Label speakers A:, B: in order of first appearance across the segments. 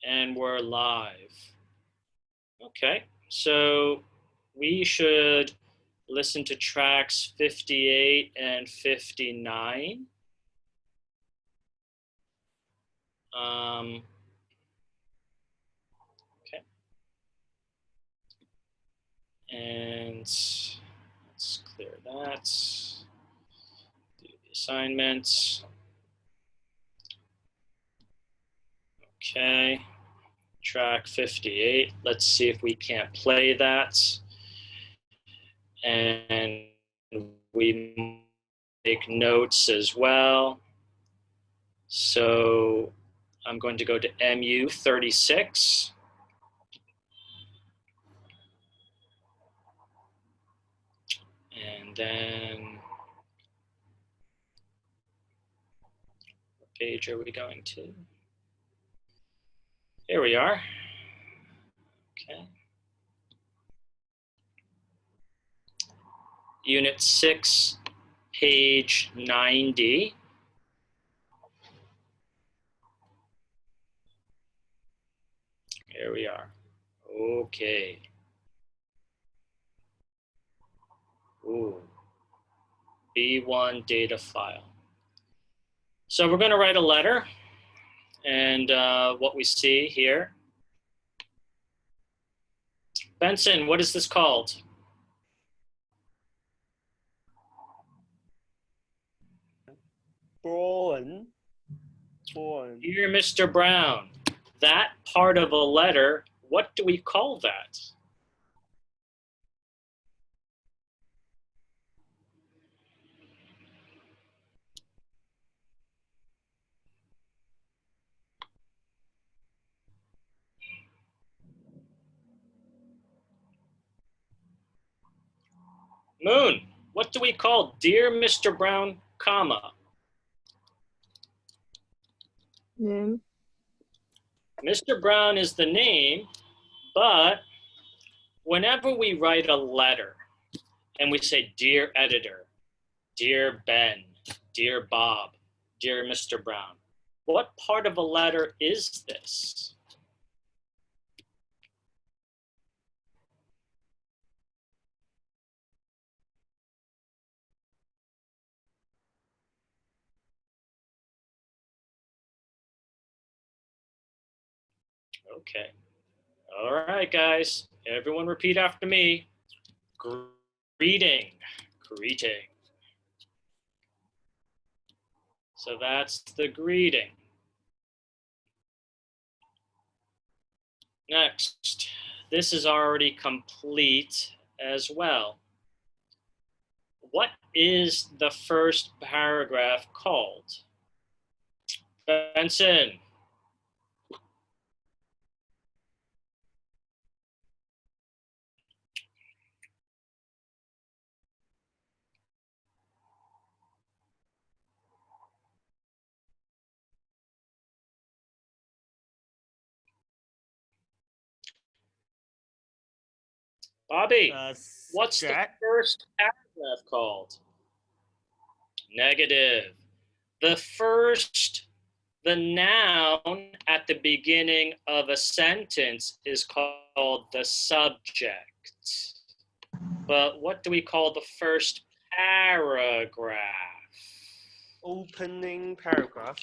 A: And we're live. Okay, so we should listen to tracks 58 and 59. Okay. And let's clear that. Do the assignments. Okay. Track 58. Let's see if we can't play that. And we make notes as well. So I'm going to go to MU 36. And then, what page are we going to? Here we are. Okay. Unit 6, page 90. Here we are. Okay. Ooh. B1 data file. So we're going to write a letter, and what we see here. Benson, what is this called?
B: Born.
A: Dear Mr. Brown, that part of a letter, what do we call that? Moon, what do we call Dear Mr. Brown, comma?
C: Name.
A: Mr. Brown is the name, but whenever we write a letter and we say, Dear Editor, Dear Ben, Dear Bob, Dear Mr. Brown, what part of a letter is this? Okay. All right, guys. Everyone repeat after me. Greeting. Greeting. So that's the greeting. Next, this is already complete as well. What is the first paragraph called? Benson. Bobby, what's the first paragraph called? Negative. The noun at the beginning of a sentence is called the subject. But what do we call the first paragraph?
B: Opening paragraph.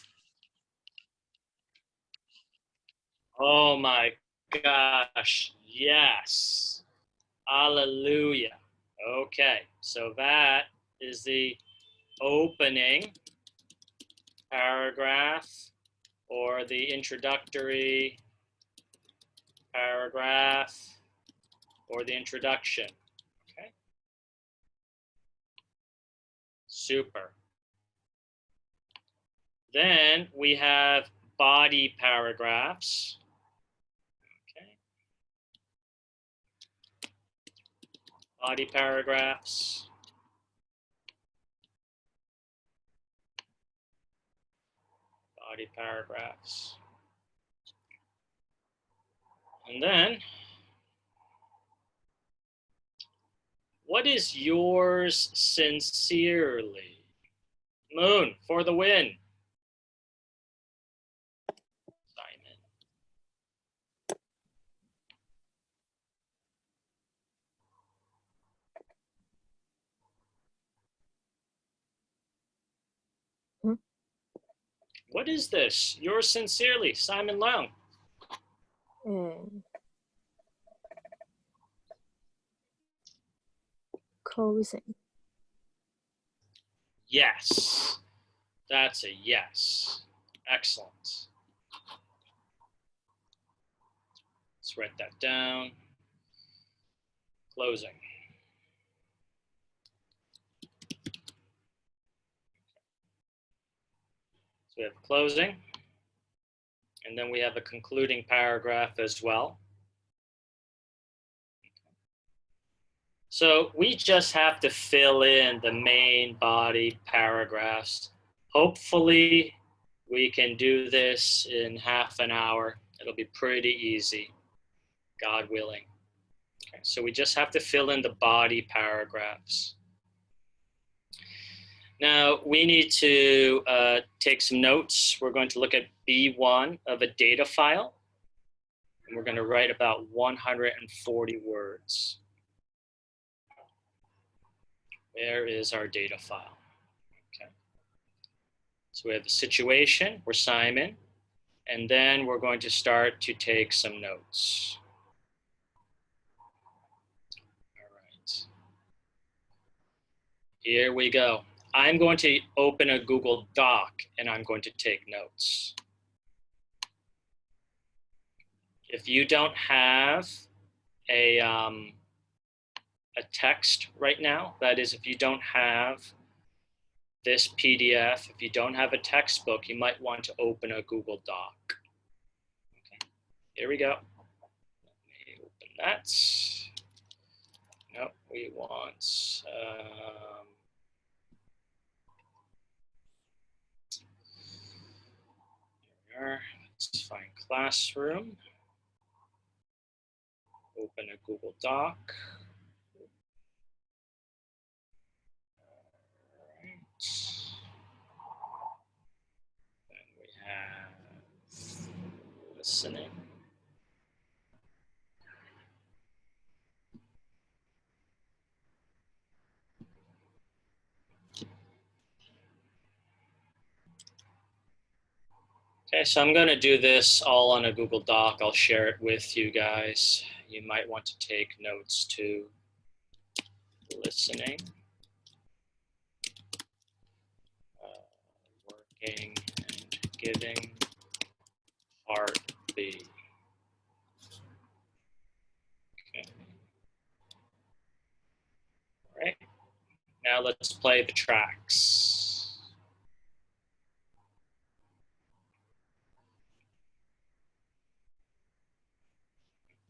A: Oh my gosh, yes. Hallelujah. Okay, so that is the opening paragraph or the introductory paragraph or the introduction. Okay. Super. Then we have body paragraphs. Okay. Body paragraphs. Body paragraphs. And then, what is yours sincerely? Moon, for the win. Simon. What is this? Yours sincerely, Simon Leung.
C: Closing.
A: Yes, that's a yes. Excellent. Let's write that down. Closing. So we have closing, and then we have a concluding paragraph as well. So we just have to fill in the main body paragraphs. Hopefully we can do this in half an hour. It'll be pretty easy, God willing. Okay, so we just have to fill in the body paragraphs. Now we need to take some notes. We're going to look at B1 of a data file, and we're going to write about 140 words. Where is our data file? Okay. So we have the situation, we're Simon, and then we're going to start to take some notes. All right. Here we go. I'm going to open a Google Doc and I'm going to take notes. If you don't have a text right now, that is, if you don't have this PDF, if you don't have a textbook, you might want to open a Google Doc. Okay, here we go. Let me open that. No, we want, here we are. Let's find Classroom. Open a Google Doc. Then we have listening. Okay, so I'm going to do this all on a Google Doc. I'll share it with you guys. You might want to take notes too. Listening. Working and giving. Part B. Okay. All right. Now let's play the tracks.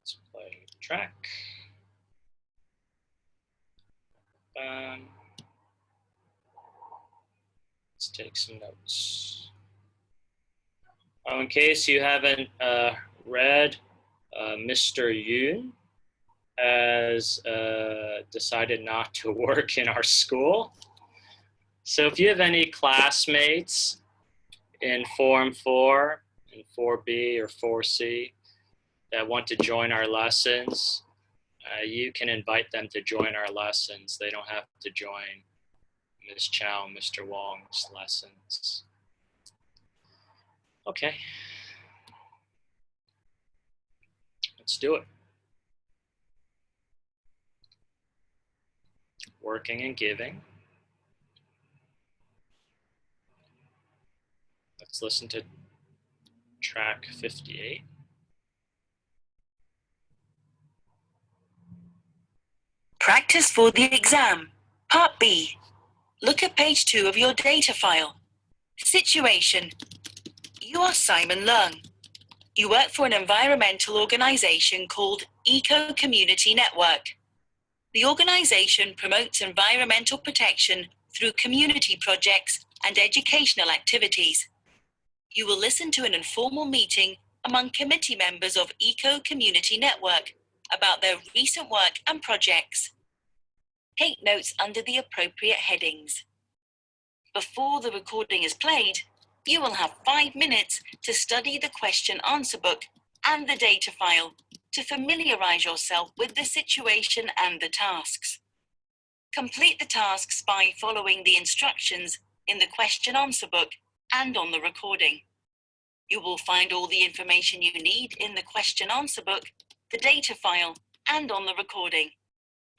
A: Let's play the track. Let's take some notes. In case you haven't read, Mr. Yoon has decided not to work in our school. So if you have any classmates in Form 4, in 4B or 4C that want to join our lessons, you can invite them to join our lessons. They don't have to join Ms. Chow and Mr. Wong's lessons. Okay. Let's do it. Working and giving. Let's listen to track 58.
B: Practice for the exam. Part B. Look at page 2 of your data file. Situation. You are Simon Leung. You work for an environmental organization called Eco Community Network. The organization promotes environmental protection through community projects and educational activities. You will listen to an informal meeting among committee members of Eco Community Network about their recent work and projects. Take notes under the appropriate headings. Before the recording is played, you will have 5 minutes to study the question answer book and the data file to familiarize yourself with the situation and the tasks. Complete the tasks by following the instructions in the question answer book and on the recording. You will find all the information you need in the question answer book, the data file, and on the recording.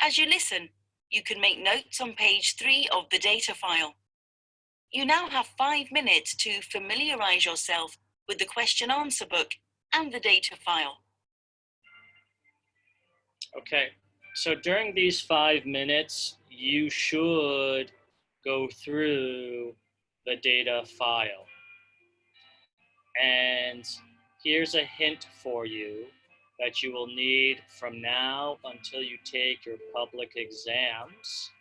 B: As you listen, you can make notes on page 3 of the data file. You now have 5 minutes to familiarize yourself with the question answer book and the data file.
A: Okay, so during these 5 minutes, you should go through the data file. And here's a hint for you that you will need from now until you take your public exams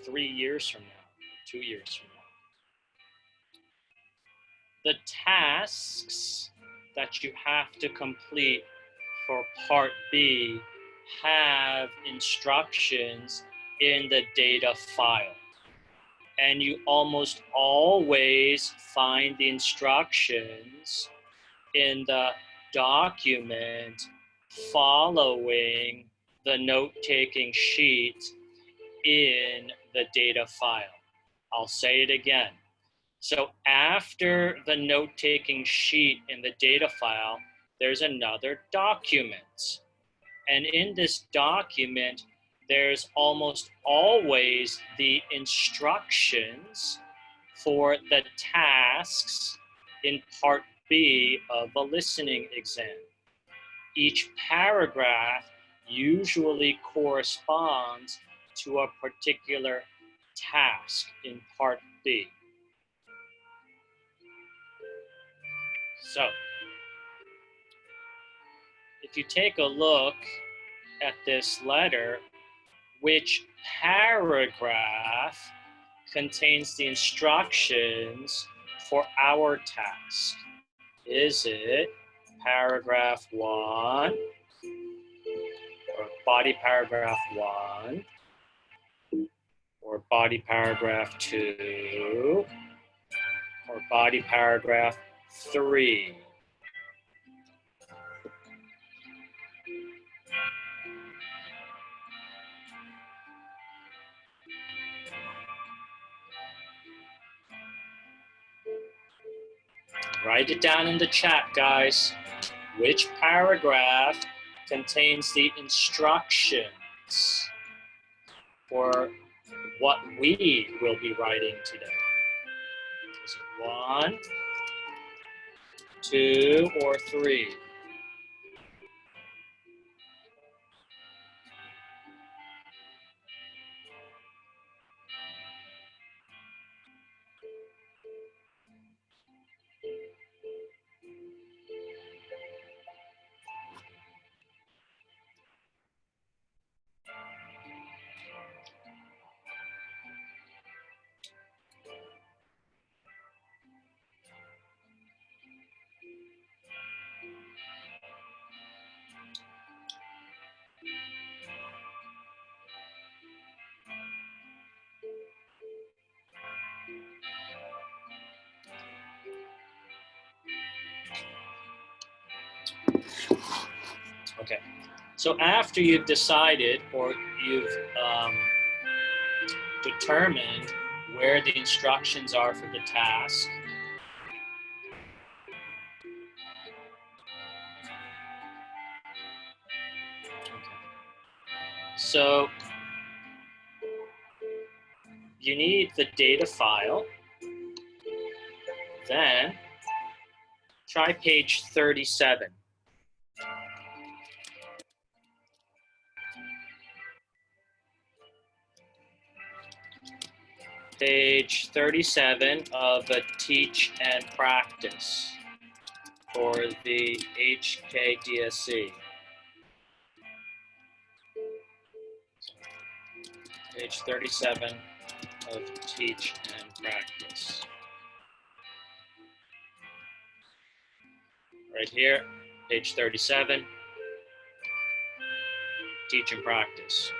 A: 3 years from now, 2 years from now. The tasks that you have to complete for Part B have instructions in the data file. And you almost always find the instructions in the document following the note-taking sheet in the data file. I'll say it again. So after the note-taking sheet in the data file, there's another document. And in this document, there's almost always the instructions for the tasks in Part B of a listening exam. Each paragraph usually corresponds to a particular task in Part B. So, if you take a look at this letter, which paragraph contains the instructions for our task? Is it paragraph 1, or body paragraph 1, or body paragraph 2, or body paragraph 3? Write it down in the chat, guys. Which paragraph contains the instructions for what we will be writing today? Is it 1, 2, or 3? Okay, so after you've decided or you've determined where the instructions are for the task, so you need the data file, then try page 37. Page 37 of the Teach and Practice for the HKDSC. Page 37 of Teach and Practice. Right here, page 37, Teach and Practice.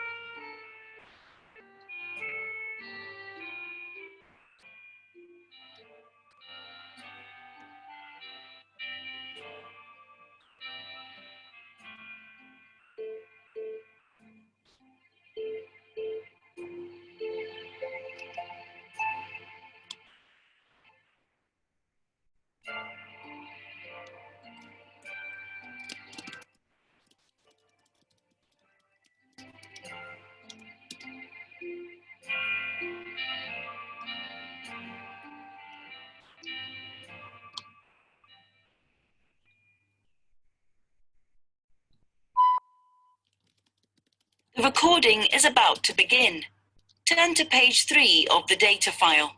B: Recording is about to begin. Turn to page 3 of the data file.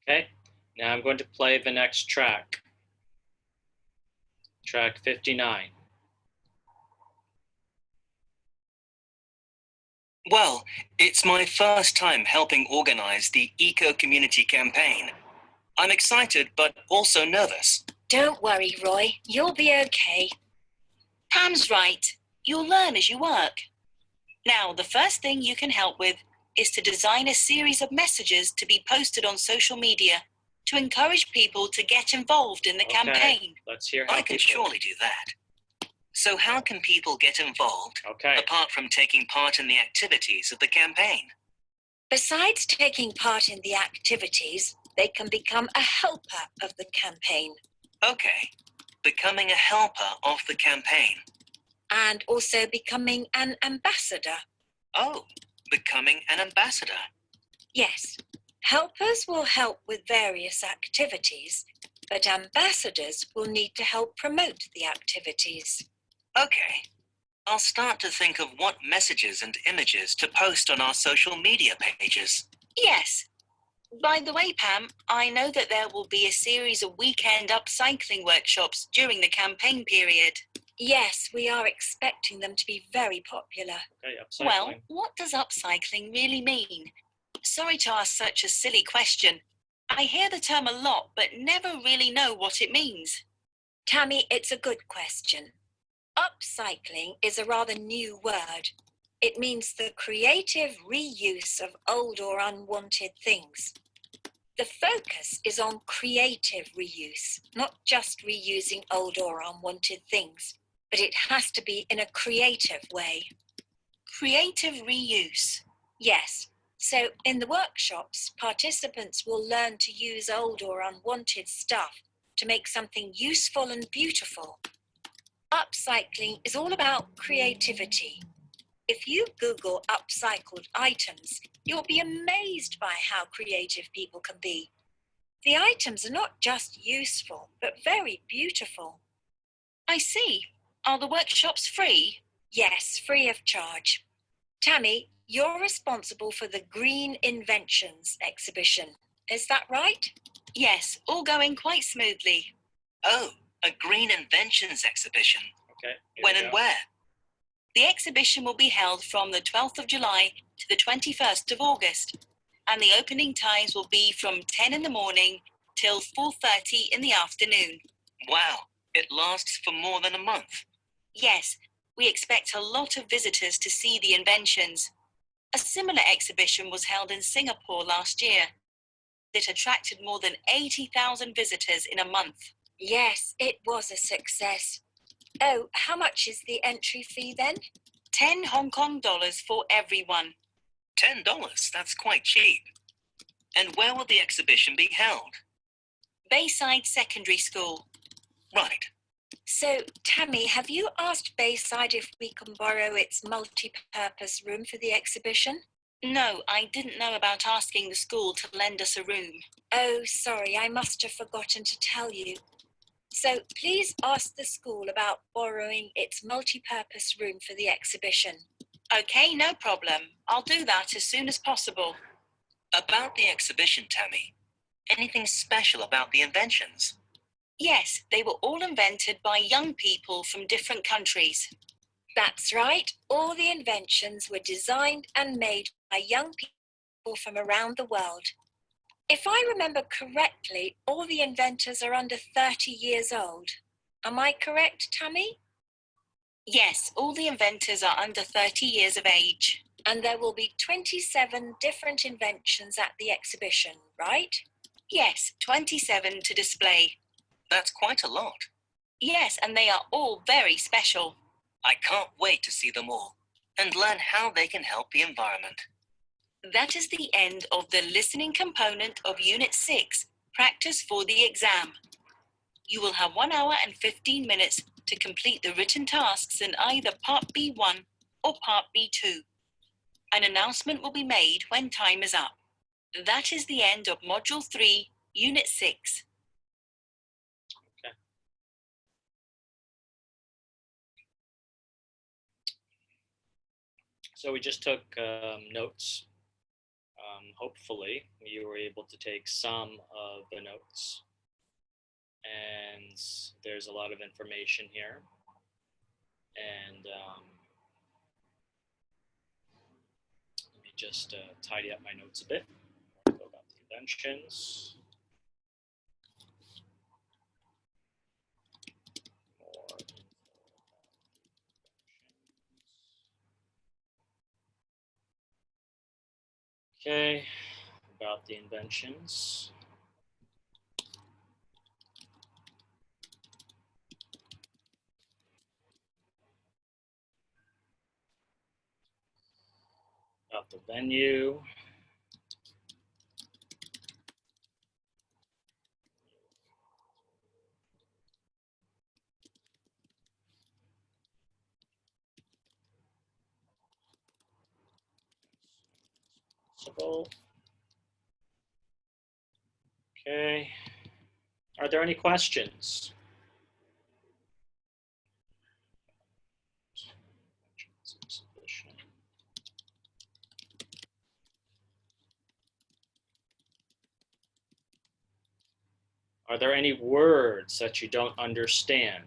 A: Okay, now I'm going to play the next track. Track 59.
D: Well, it's my first time helping organize the Eco Community campaign. I'm excited, but also nervous.
B: Don't worry, Roy. You'll be okay. Pam's right. You'll learn as you work. Now, the first thing you can help with is to design a series of messages to be posted on social media to encourage people to get involved in the campaign.
A: Let's hear how
D: I can
A: people...
D: surely do that. So how can people get involved,
A: Okay,
D: apart from taking part in the activities of the campaign?
B: Besides taking part in the activities, they can become a helper of the campaign
D: Okay, becoming a helper of the campaign.
B: and also becoming an ambassador.
D: Oh, becoming an ambassador.
B: Yes, helpers will help with various activities, but ambassadors will need to help promote the activities.
D: Okay, I'll start to think of what messages and images to post on our social media pages.
B: Yes. By the way, Pam, I know that there will be a series of weekend upcycling workshops during the campaign period. Yes, we are expecting them to be very popular.
A: okay, upcycling.
B: Well, what does upcycling really mean? Sorry to ask such a silly question. I hear the term a lot, but never really know what it means. Tammy, it's a good question. Upcycling is a rather new word. It means the creative reuse of old or unwanted things. The focus is on creative reuse, not just reusing old or unwanted things, but it has to be in a creative way. Creative reuse? Yes. So in the workshops, participants will learn to use old or unwanted stuff to make something useful and beautiful. Upcycling is all about creativity. If you Google upcycled items, you'll be amazed by how creative people can be. The items are not just useful, but very beautiful. I see. Are the workshops free? Yes, free of charge. Tammy, you're responsible for the Green Inventions exhibition. Is that right? Yes, all going quite smoothly.
D: Oh, a Green Inventions exhibition.
A: Okay, here
D: When
A: we
D: and
A: go.
D: where?
B: The exhibition will be held from the 12th of July to the 21st of August, and the opening times will be from 10 in the morning till 4:30 in the afternoon.
D: Wow, it lasts for more than a month.
B: Yes, we expect a lot of visitors to see the inventions. A similar exhibition was held in Singapore last year. It attracted more than 80,000 visitors in a month. Yes, it was a success. Oh, how much is the entry fee then? 10 Hong Kong dollars for everyone.
D: $10, that's quite cheap. And where will the exhibition be held?
B: Bayside Secondary School.
D: Right.
B: So, Tammy, have you asked Bayside if we can borrow its multi-purpose room for the exhibition? No, I didn't know about asking the school to lend us a room. Oh, sorry, I must have forgotten to tell you. So please ask the school about borrowing its multi-purpose room for the exhibition. Okay, no problem. I'll do that as soon as possible.
D: About the exhibition, Tammy, anything special about the inventions?
B: Yes, they were all invented by young people from different countries. That's right. All the inventions were designed and made by young people from around the world. If I remember correctly, all the inventors are under 30 years old. Am I correct, Tammy? Yes, all the inventors are under 30 years of age. And there will be 27 different inventions at the exhibition, right? Yes, 27 to display.
D: That's quite a lot.
B: Yes, and they are all very special.
D: I can't wait to see them all and learn how they can help the environment.
B: That is the end of the listening component of Unit 6, Practice for the Exam. You will have 1 hour and 15 minutes to complete the written tasks in either Part B1 or Part B2. An announcement will be made when time is up. That is the end of Module 3, Unit 6.
A: So we just took notes. Hopefully you were able to take some of the notes. And there's a lot of information here. And let me just tidy up my notes a bit. Go about the inventions. More info about inventions. Okay, about the inventions. About the venue. Possible. Okay. Are there any questions? Are there any words that you don't understand?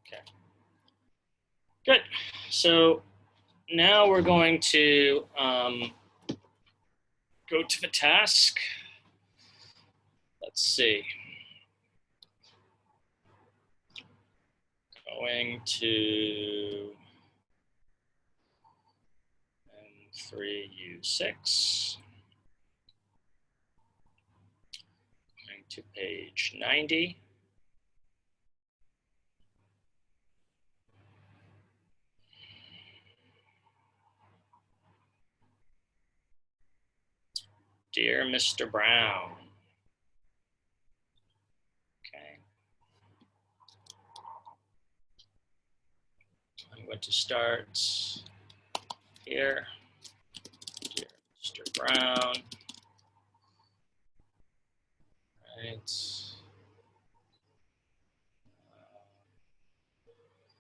A: Okay. Good. So now we're going to go to the task. Let's see. Going to M3U6. Going to page 90. Dear Mr. Brown. Okay. I'm going to start here. Dear Mr. Brown. Right.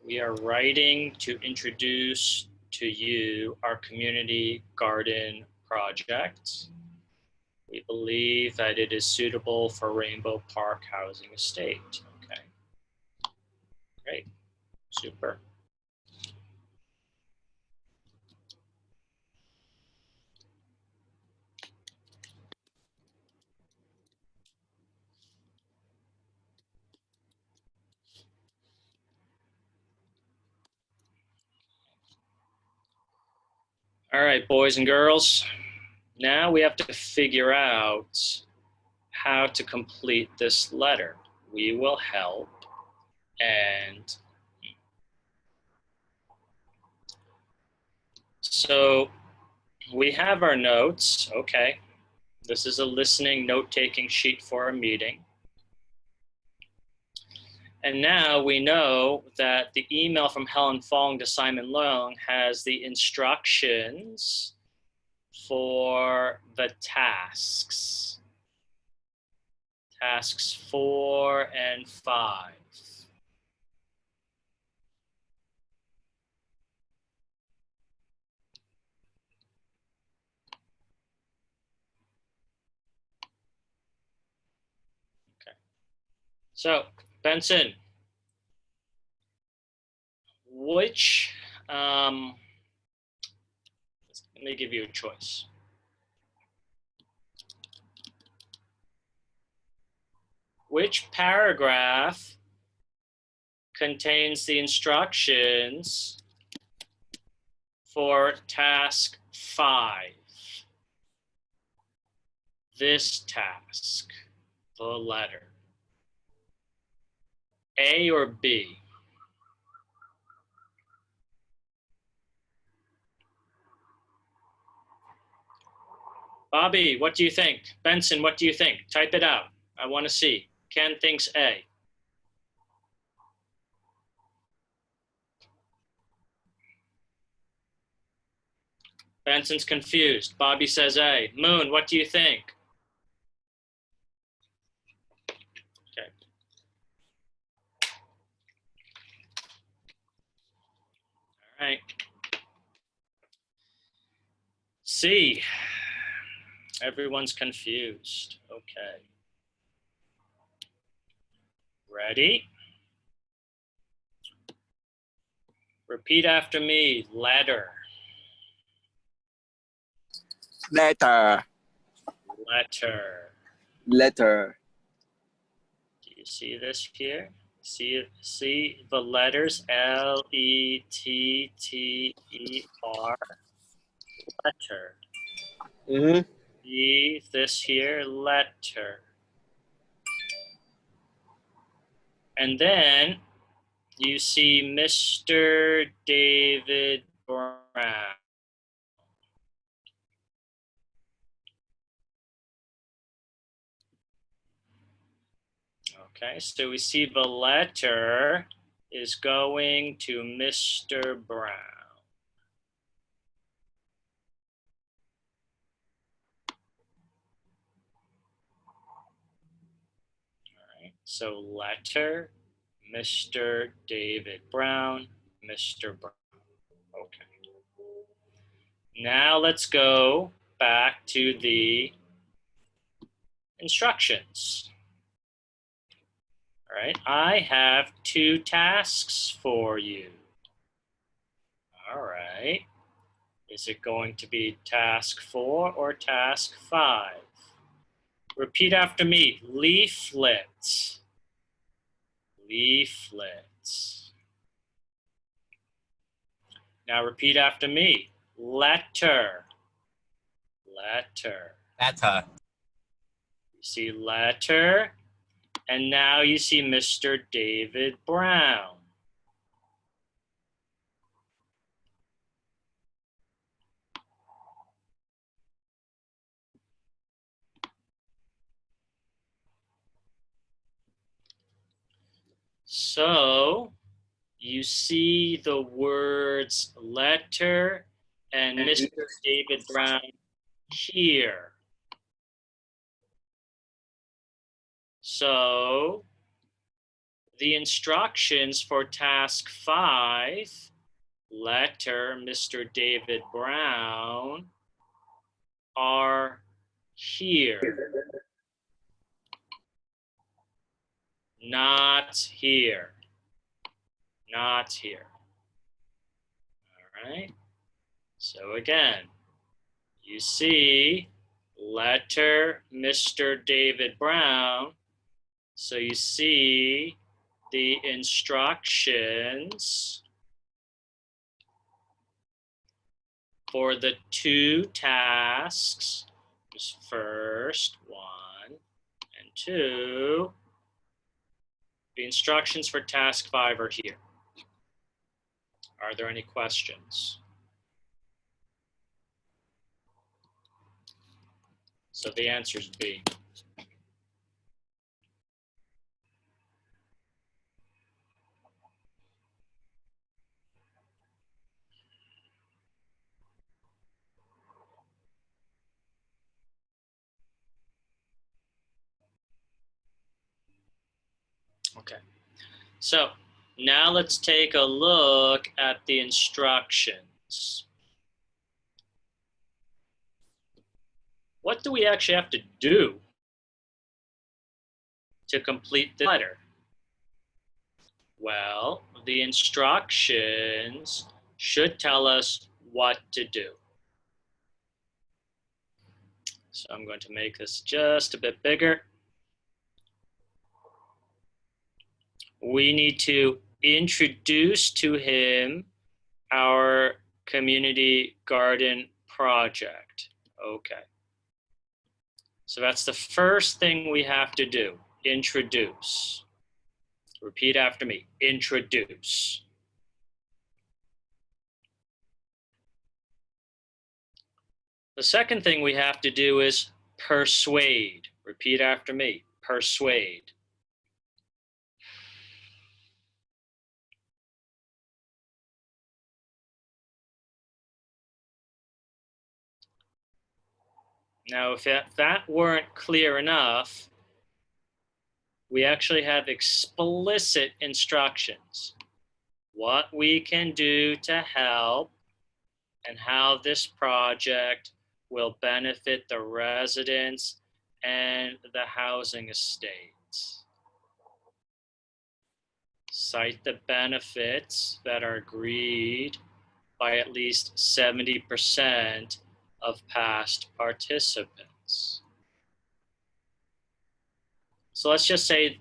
A: We are writing to introduce to you our community garden project. We believe that it is suitable for Rainbow Park Housing Estate. Okay. Great. Super. All right, boys and girls. Now we have to figure out how to complete this letter. We will help. And so we have our notes. Okay. This is a listening note-taking sheet for a meeting. And now we know that the email from Helen Fong to Simon Leung has the instructions for the tasks. Tasks 4 and 5. Okay. So, Benson, which, let me give you a choice. Which paragraph contains the instructions for task 5? This task, the letter. A or B? Bobby, what do you think? Benson, what do you think? Type it out. I want to see. Ken thinks A. Benson's confused. Bobby says A. Moon, what do you think? Okay. All right. C. Everyone's confused. Okay. Ready? Repeat after me. Letter.
E: Letter.
A: Letter.
E: Letter.
A: Do you see this here? See the letters L-E-T-T-E-R. Letter.
E: Mm-hmm.
A: See this here? Letter. And then you see Mr. David Brown. Okay, so we see the letter is going to Mr. Brown. All right, so letter, Mr. David Brown, Mr. Brown. Okay. Now let's go back to the instructions. All right, I have 2 tasks for you. All right, is it going to be task 4 or task 5? Repeat after me, leaflets. Leaflets. Now repeat after me, letter. Letter.
F: Letter.
A: You see letter, and now you see Mr. David Brown. So you see the words letter and Mr. David Brown here. So the instructions for task 5, letter Mr. David Brown, are here. Not here. Not here. All right. So again, you see letter Mr. David Brown. So you see the instructions for the 2 tasks. First, 1 and 2. The instructions for task 5 are here. Are there any questions? So the answer is B. Okay. So now let's take a look at the instructions. What do we actually have to do to complete the letter? Well, the instructions should tell us what to do. So I'm going to make this just a bit bigger. We need to introduce to him our community garden project. Okay. So that's the first thing we have to do, introduce. So repeat after me. Introduce. The second thing we have to do is persuade. Repeat after me. Persuade. Now, if that weren't clear enough, we actually have explicit instructions. What we can do to help and how this project will benefit the residents and the housing estates. Cite the benefits that are agreed by at least 70% of past participants. So let's just say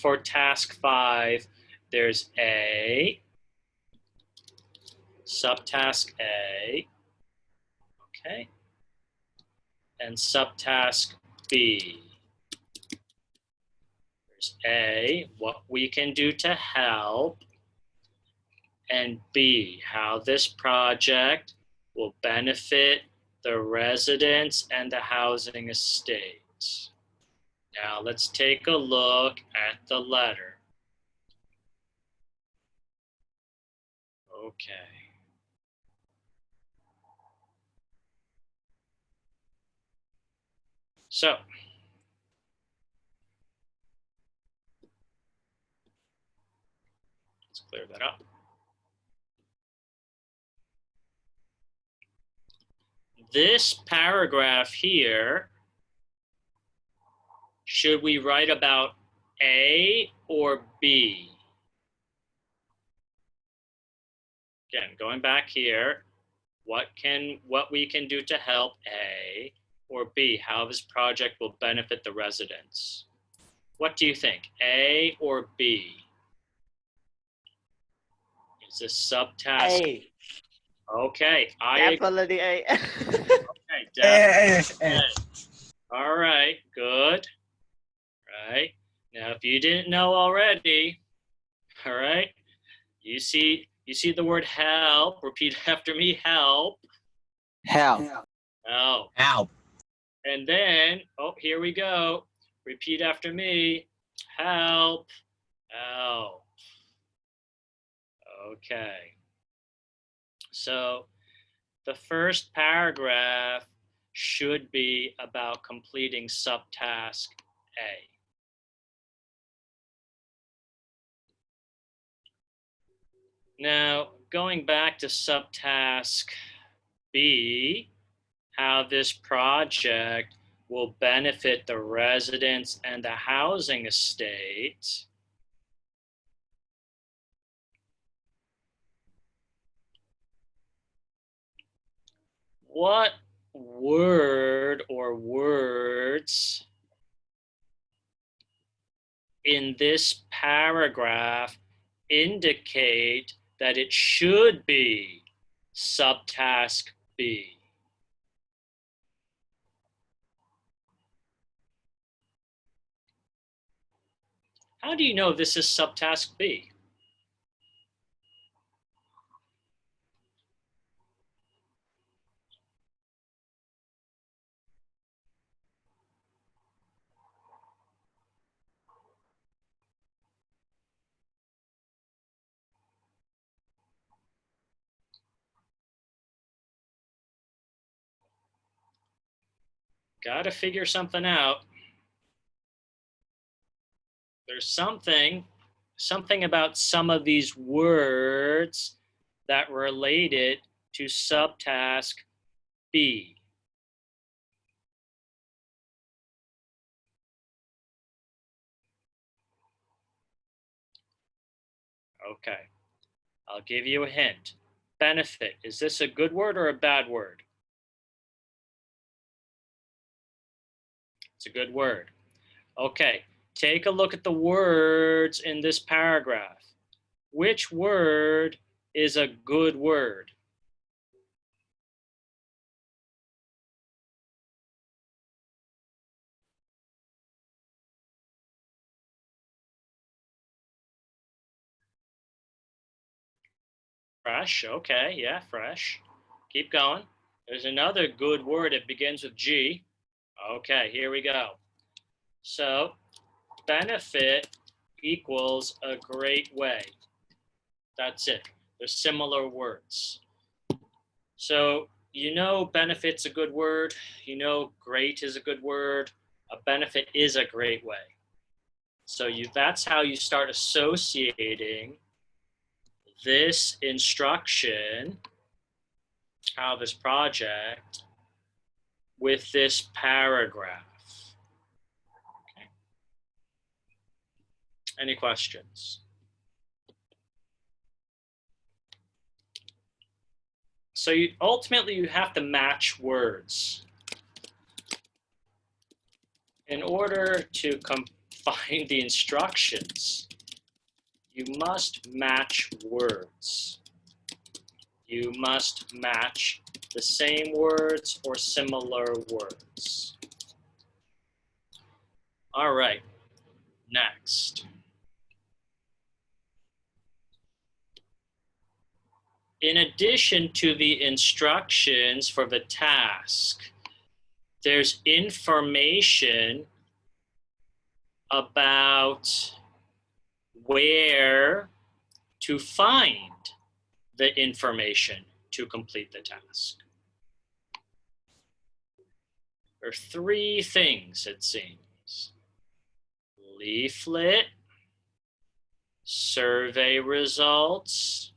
A: for task 5, there's A, subtask A, okay, and subtask B. There's A, what we can do to help, and B, how this project will benefit the residents and the housing estates. Now let's take a look at the letter. Okay. So, let's clear that up. This paragraph here, should we write about A or B? Again, going back here, what we can do to help A, or B, how this project will benefit the residents? What do you think, A or B? Is this subtask?
F: A.
A: Okay,
F: Definitely A.
A: Okay, definitely. All right, good. Right. Now, if you didn't know already, all right, you see the word help. Repeat after me, help.
E: Help.
A: Oh.
G: Help.
A: And then, oh, here we go. Repeat after me, help. Help. Okay. So the first paragraph should be about completing subtask A. Now, going back to subtask B, how this project will benefit the residents and the housing estate. What word or words in this paragraph indicate that it should be subtask B? How do you know this is subtask B? Got to figure something out. There's something about some of these words that related to subtask B. Okay, I'll give you a hint. Benefit, is this a good word or a bad word? It's a good word. Okay, take a look at the words in this paragraph. Which word is a good word? Fresh, okay, yeah, fresh. Keep going. There's another good word. It begins with G. Okay, here we go. So, benefit equals a great way. That's it. They're similar words. So, you know benefit's a good word. You know great is a good word. A benefit is a great way. So that's how you start associating this instruction, how this project, with this paragraph. Okay. Any questions? So ultimately you have to match words. In order to find the instructions, you must match words. You must match the same words or similar words. All right, next. In addition to the instructions for the task, there's information about where to find the information to complete the task. There are three things, it seems: leaflet, survey results,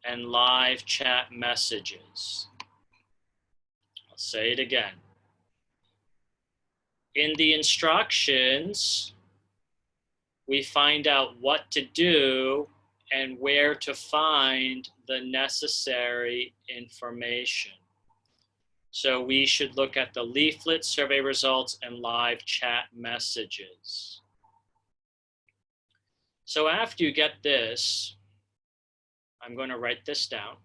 A: and live chat messages. I'll say it again. In the instructions, we find out what to do and where to find the necessary information. So we should look at the leaflet, survey results, and live chat messages. So after you get this, I'm going to write this down.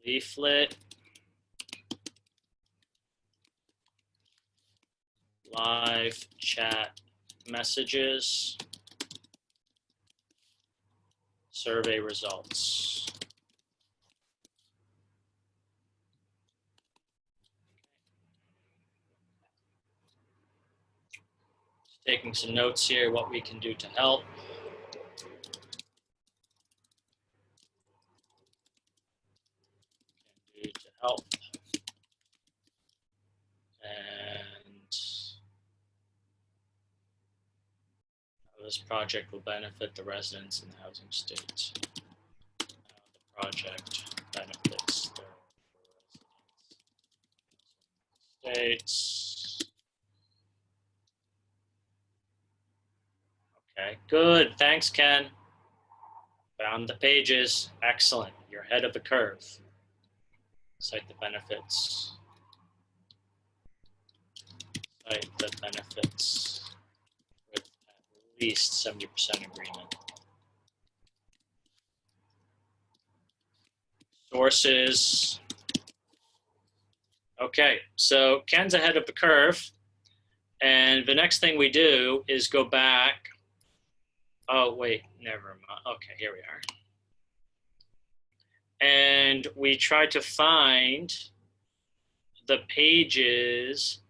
A: Leaflet, live chat messages, survey results. Just taking some notes here, what we can do to help. To help. And how this project will benefit the residents in the housing state. How the project benefits the residents. States. Okay, good. Thanks, Ken. Found the pages. Excellent. You're ahead of the curve. Cite the benefits. Cite the benefits with at least 70% agreement. Sources. Okay, so Ken's ahead of the curve. And the next thing we do is go back. Oh, wait, never mind. Okay, here we are. And we try to find the pages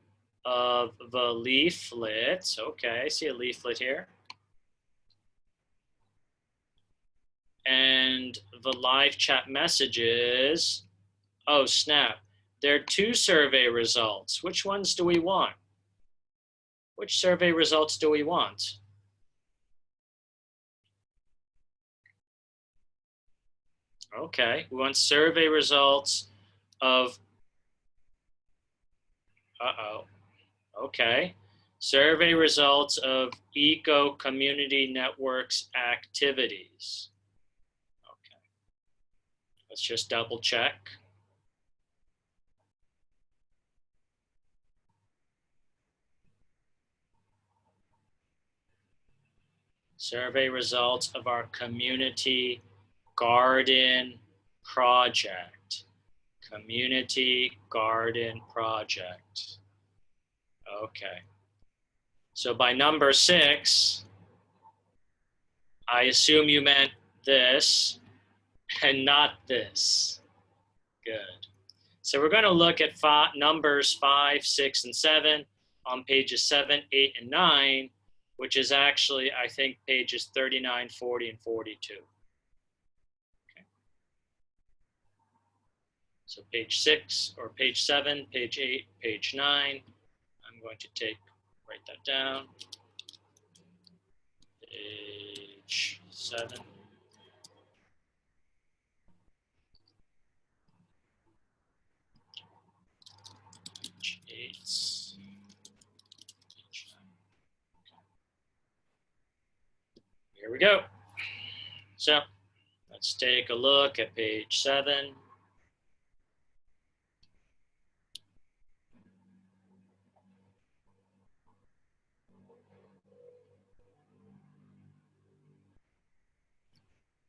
A: of the leaflets. Okay, I see a leaflet here. And the live chat messages. Oh, snap. There are two survey results. Which ones do we want? Which survey results do we want? Okay, we want survey results of, okay. Survey results of Eco Community Networks activities. Okay, let's just double check. Survey results of our community garden project. Community garden project. Okay. So by number 6, I assume you meant this and not this. Good. So we're going to look at numbers 5, 6, and 7 on pages 7, 8, and 9, which is actually, I think, pages 39, 40, and 42. Okay. So page 6, or page 7, page 8, page 9. I'm going to write that down. Page 7. Page 8. Page 9. Here we go. So let's take a look at page 7.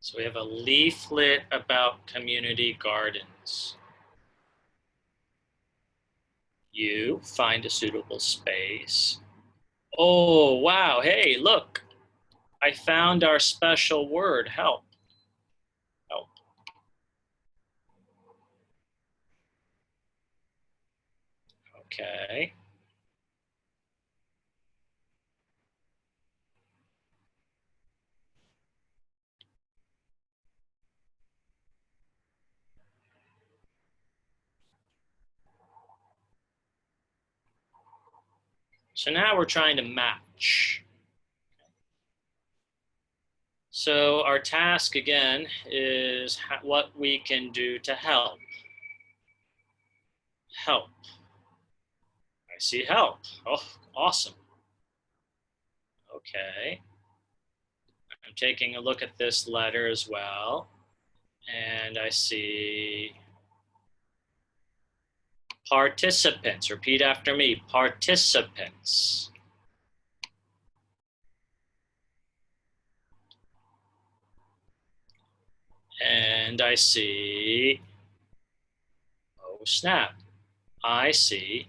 A: So we have a leaflet about community gardens. You find a suitable space. Oh, wow. Hey, look. I found our special word, help. Help. Okay. So now we're trying to match. So our task again is what we can do to help. Help. I see help. Oh, awesome. Okay. I'm taking a look at this letter as well. And I see participants. Repeat after me, participants. And I see, oh snap, I see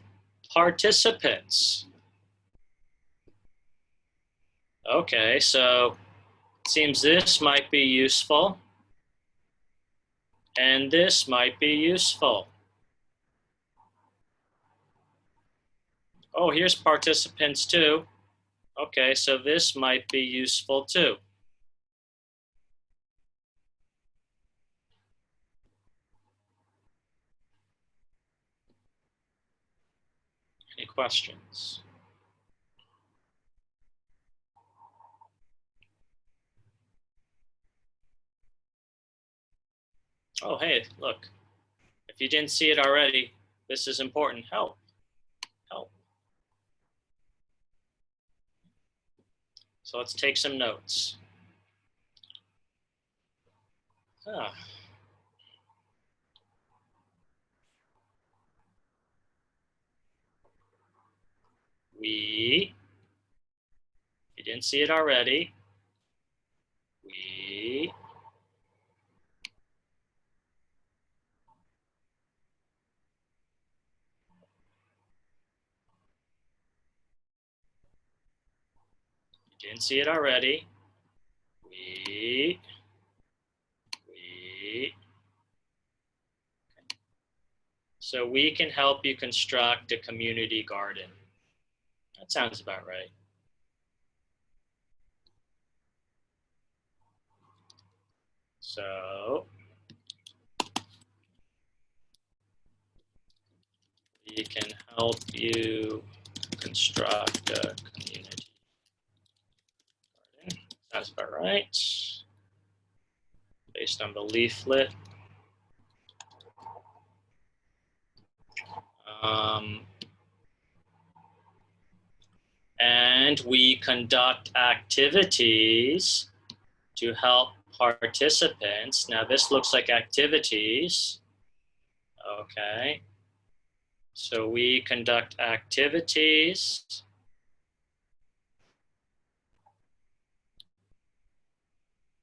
A: participants. Okay, so it seems this might be useful and this might be useful. Oh, here's participants too. Okay, so this might be useful too. Any questions? Oh, hey, look. If you didn't see it already, this is important. Help. Help. So let's take some notes. We, if you didn't see it already, we didn't see it already. We. So we can help you construct a community garden. That sounds about right. So we can help you construct a community garden. Sounds about right. Based on the leaflet. And we conduct activities to help participants. Now this looks like activities. Okay. So we conduct activities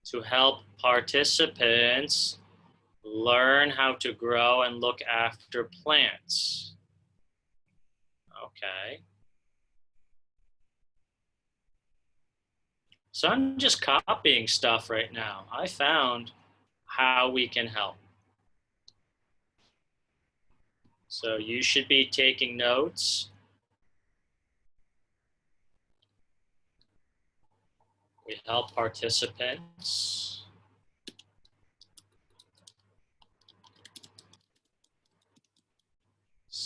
A: to help participants Learn how to grow and look after plants. Okay. So I'm just copying stuff right now. I found how we can help. So you should be taking notes. We help participants.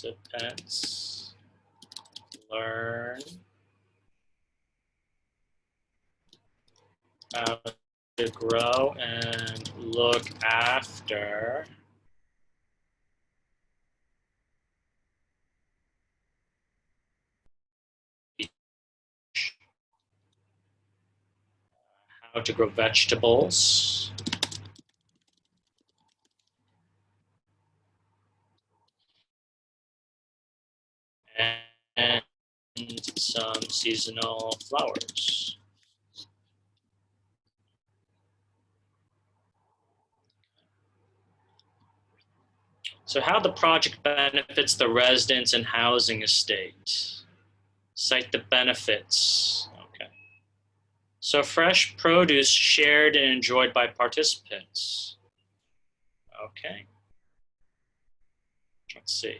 A: Participants learn how to grow and look after how to grow vegetables. And some seasonal flowers. So how the project benefits the residents and housing estate. Cite the benefits. Okay. So fresh produce shared and enjoyed by participants. Okay. Let's see.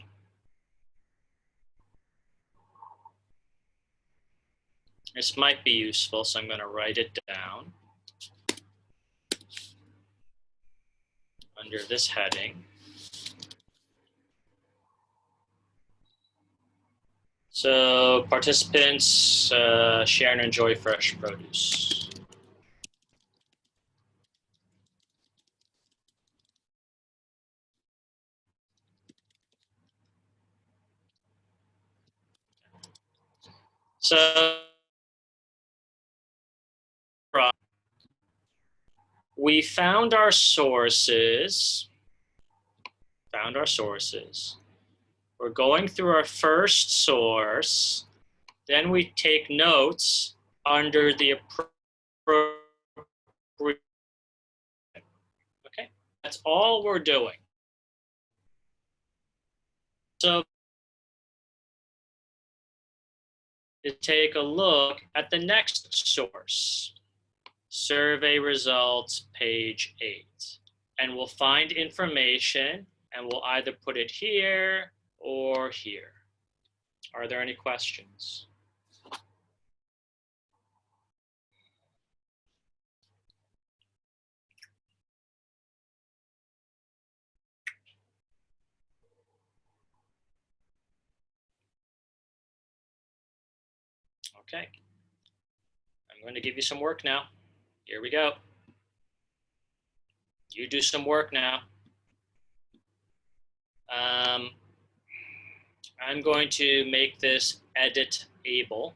A: This might be useful, so I'm going to write it down under this heading. So participants share and enjoy fresh produce. So we found our sources. We're going through our first source. Then we take notes under the appropriate. Okay, that's all we're doing. So to take a look at the next source, survey results, page 8. And we'll find information and we'll either put it here or here. Are there any questions? Okay. I'm going to give you some work now. Here we go. You do some work now. I'm going to make this editable.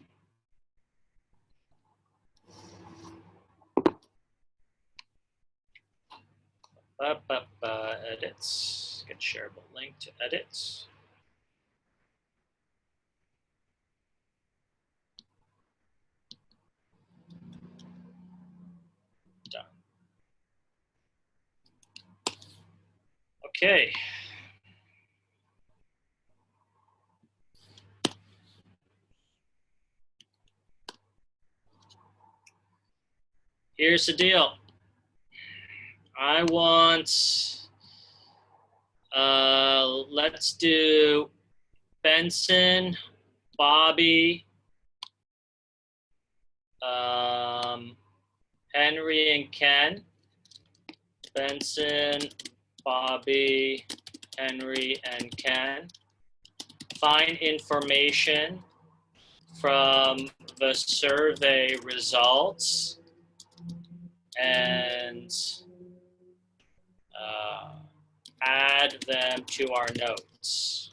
A: Edits. Get shareable link to edits. Done. Okay. Here's the deal. I want, let's do Benson, Bobby, Henry and Ken. Benson, Bobby, Henry, and Ken. Find information from the survey results and add them to our notes.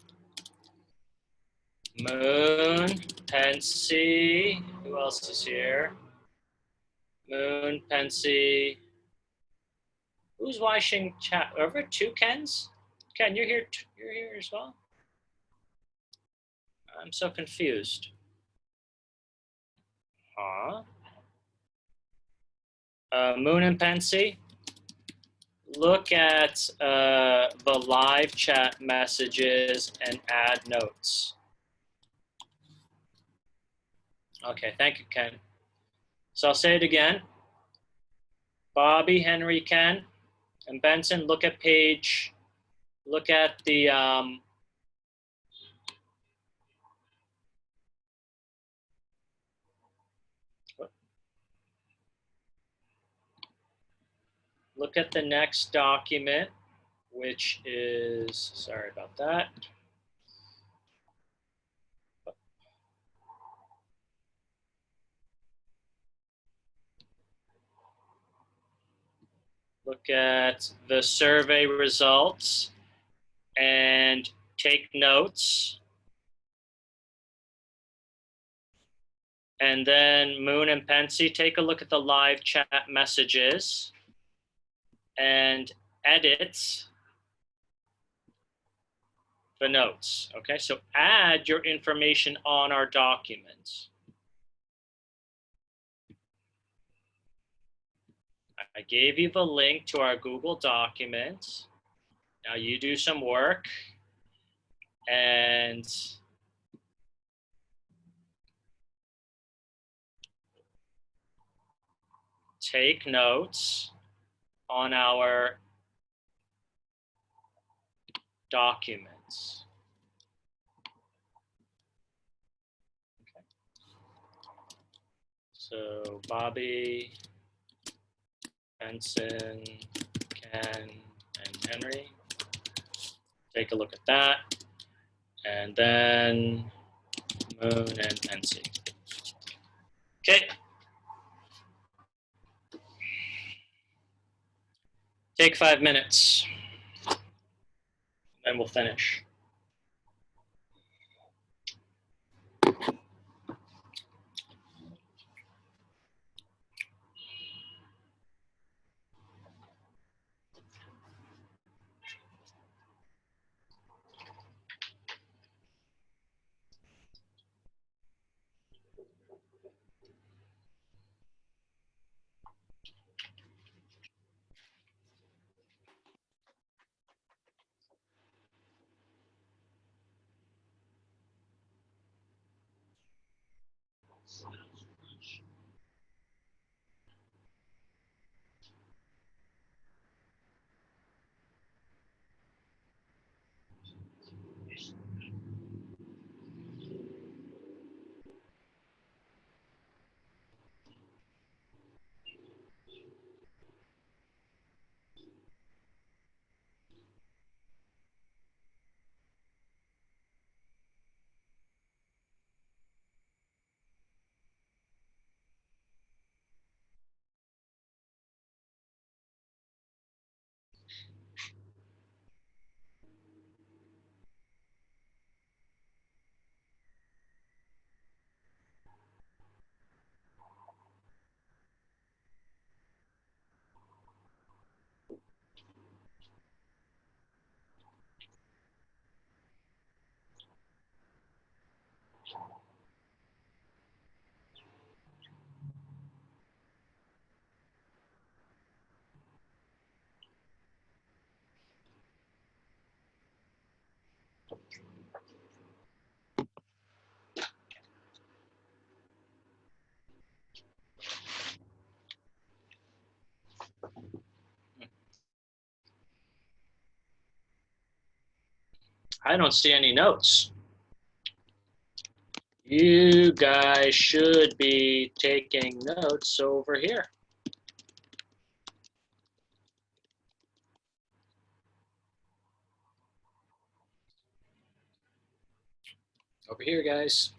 A: Moon, Pensy, who else is here? Moon, Pensy. Who's watching chat? Over 2 Kens? Ken, you're here. You're here as well. I'm so confused. Huh? Moon and Pensy. look at the live chat messages and add notes. Okay, thank you, Ken. So I'll say it again. Bobby, Henry, Ken, and Benson, look at the look at the next document, which is, sorry about that. Look at the survey results and take notes. And then Moon and Pensy, take a look at the live chat messages and edit the notes. Okay, so add your information on our documents. I gave you the link to our Google Documents. Now you do some work and take notes on our documents. Okay. So Bobby, Benson, Ken, and Henry. Take a look at that. And then Moon and Pensy. Okay. Take 5 minutes. And we'll finish. I don't see any notes. You guys should be taking notes over here. Over here, guys.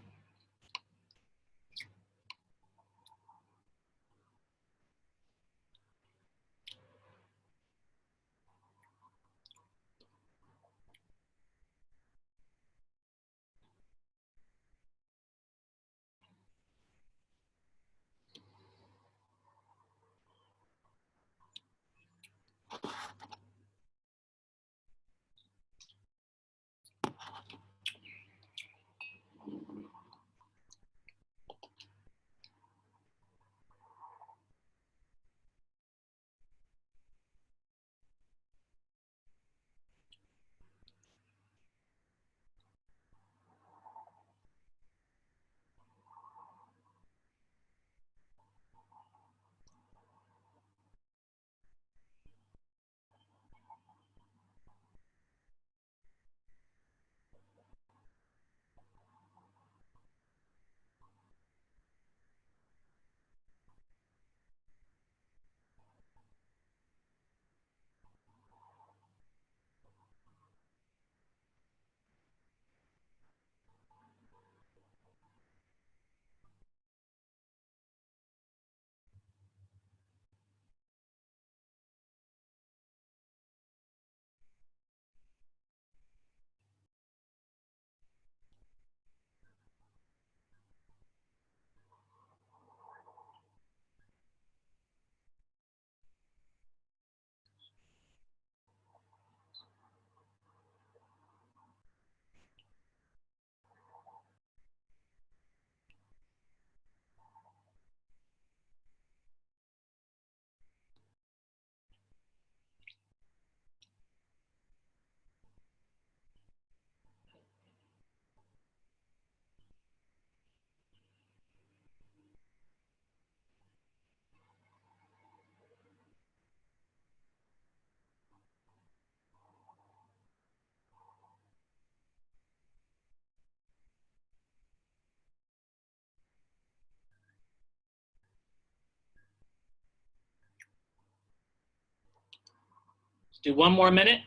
A: Do one more minute.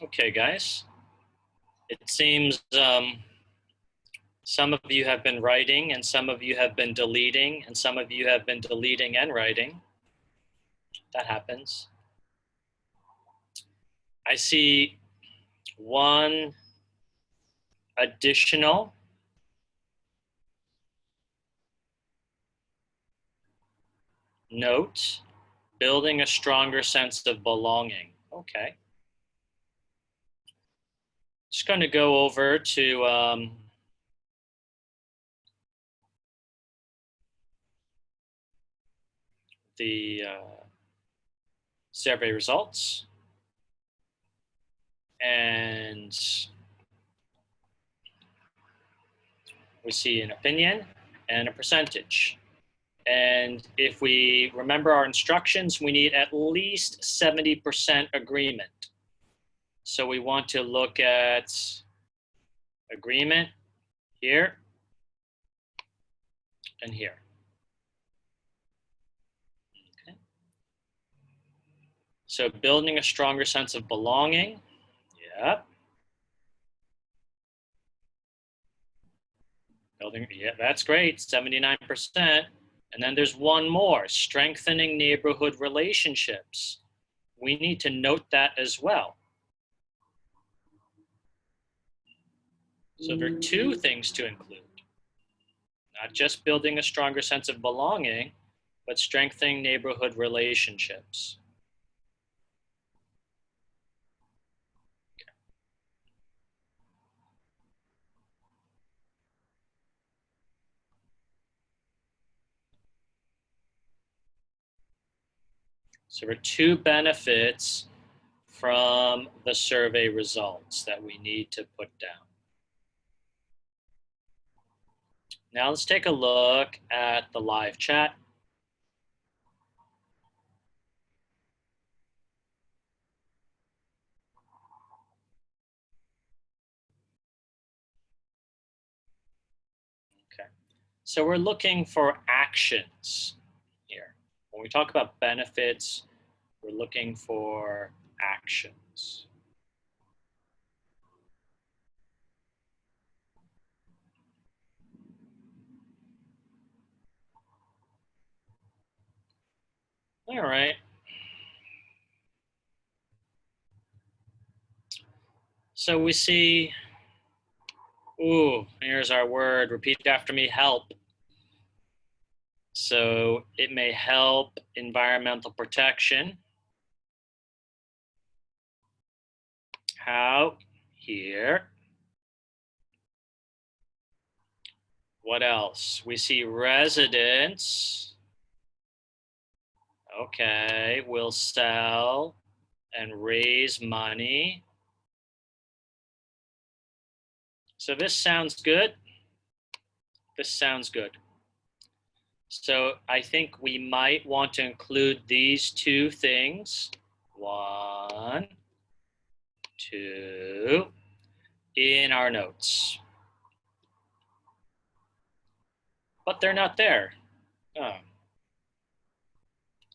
A: Okay, guys. It seems some of you have been writing and some of you have been deleting and some of you have been deleting and writing. That happens. I see one additional note, building a stronger sense of belonging. Okay. Just going to go over to the survey results. And we see an opinion and a percentage. And if we remember our instructions, we need at least 70% agreement. So we want to look at agreement here and here. Okay. So building a stronger sense of belonging. Yeah. Building, yeah, that's great, 79%. And then there's one more, strengthening neighborhood relationships. We need to note that as well. So there are two things to include. Not just building a stronger sense of belonging, but strengthening neighborhood relationships. So there are two benefits from the survey results that we need to put down. Now let's take a look at the live chat. Okay, so we're looking for actions here. When we talk about benefits, we're looking for actions. All right. So we see, ooh, here's our word. Repeat after me, help. So it may help environmental protection. How? Here. What else? We see residents. Okay, will sell and raise money. So this sounds good. This sounds good. So I think we might want to include these two things. 1, 2, in our notes. But they're not there. Oh.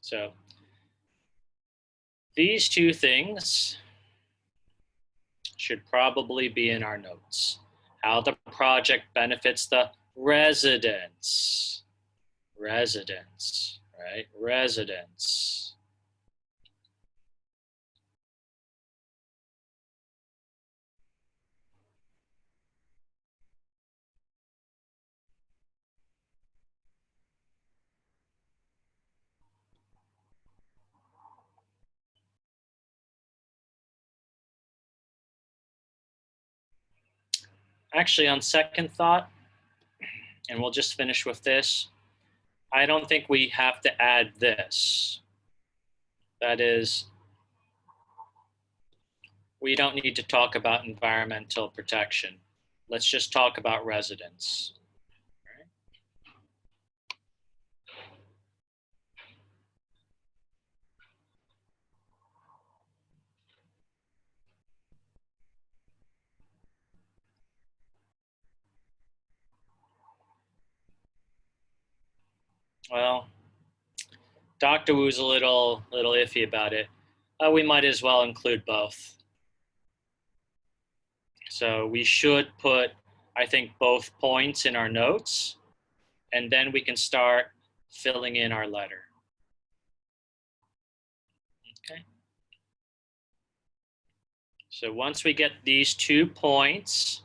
A: So these two things should probably be in our notes. How the project benefits the residents. Residents, right? Residents. Actually, on second thought, and we'll just finish with this, I don't think we have to add this. That is, we don't need to talk about environmental protection. Let's just talk about residents. Well, Dr. Wu's a little iffy about it. We might as well include both. So we should put, I think, both points in our notes, and then we can start filling in our letter. Okay. So once we get these 2 points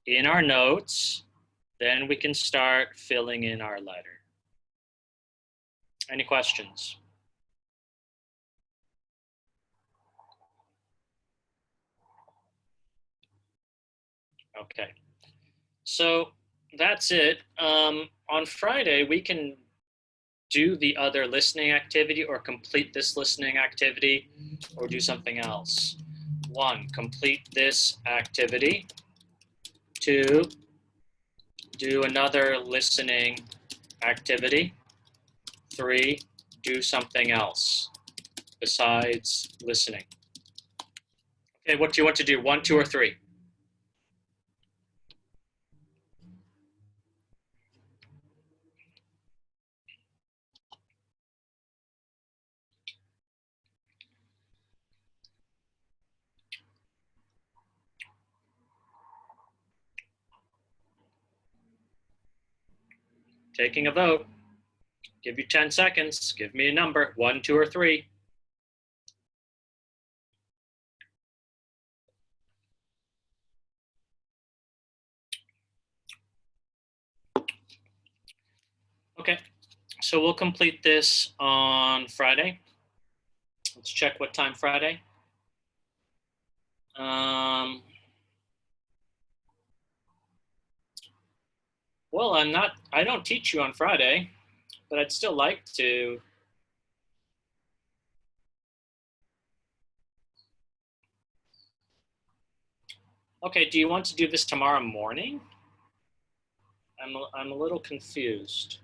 A: in our notes, then we can start filling in our letter. Any questions? Okay. So that's it. On Friday, we can do the other listening activity or complete this listening activity or do something else. 1, complete this activity. 2, do another listening activity. 3, do something else besides listening. Okay, what do you want to do? 1, 2, or 3? Taking a vote. Give you 10 seconds. Give me a number. 1, 2, or 3. Okay, so we'll complete this on Friday. Let's check what time Friday. Well, I don't teach you on Friday, but I'd still like to. Okay, do you want to do this tomorrow morning? I'm a little confused.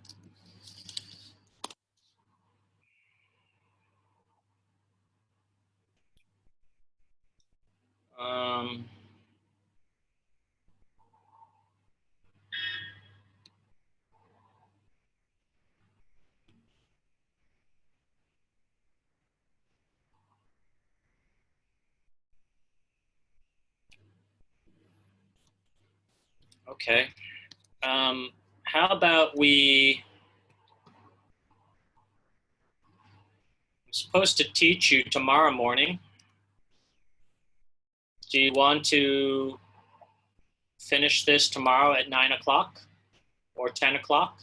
A: Um, okay. How about I'm supposed to teach you tomorrow morning. Do you want to finish this tomorrow at 9 o'clock or 10 o'clock?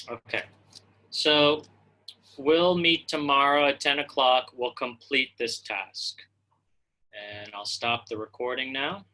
A: Okay. So we'll meet tomorrow at 10 o'clock. We'll complete this task. And I'll stop the recording now.